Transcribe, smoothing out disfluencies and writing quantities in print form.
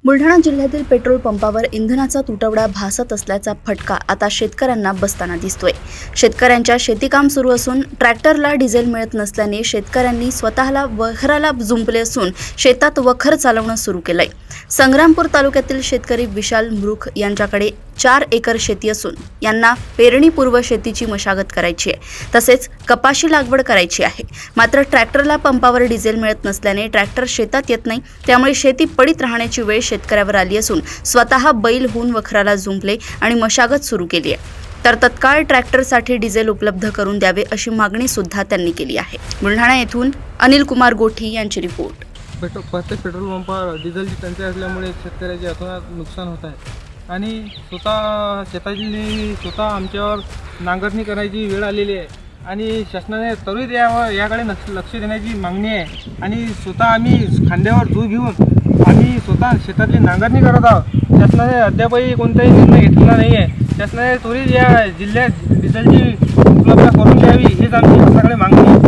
बुलढाणा जिल्ह्यातील पेट्रोल पंपावर इंधनाचा तुटवडा भासत असल्याचा फटका आता शेतकऱ्यांना बसताना दिसतोय। शेतकऱ्यांच्या शेतीकाम सुरू असून ट्रॅक्टरला डिझेल मिळत नसल्याने शेतकऱ्यांनी स्वतःला वखराला जुंपले असून शेतात वखर चालवणं सुरू केलंय। संग्रामपूर तालुक्यातील शेतकरी विशाल मृख यांच्याकडे 4 एकर शेती असून यांना पेरणीपूर्व शेतीची मशागत करायची आहे, तसेच कपाशी लागवड करायची आहे। मात्र ट्रॅक्टरला पंपावर डिझेल मिळत नसल्याने ट्रॅक्टर शेतात येत नाही, त्यामुळे शेती पडीत राहण्याची वेळ शेतकऱ्यावर आली असून स्वतः बैल होऊन वखराला जुंपले आणि मशागत सुरू केली आहे। तर तत्काळ ट्रॅक्टरसाठी डिझेल उपलब्ध करून द्यावे अशी मागणी सुद्धा त्यांनी केली आहे। बुलढाणा येथून अनिल कुमार गोठी यांची रिपोर्ट। प्रत्येक पेट्रोल पंपावर डिझेलची टंचाई असल्यामुळे शेतकऱ्याचे अतोनात नुकसान होत आहे आणि स्वतः आमच्यावर नांगरणी करायची वेळ आलेली आहे आणि शासनाने त्वरित याकडे लक्ष देण्याची मागणी आहे आणि स्वतः आम्ही खांद्यावर झूज घेऊन आम्ही स्वतः शेतातली नांगरणी करत आहोत। शासनाने अद्यापही कोणताही निर्णय घेतलेला नाही आहे। शासनाने त्वरित या जिल्ह्यात डिझेलची उपलब्ध करून द्यावी हीच आमची शासनाकडे मागणी आहे।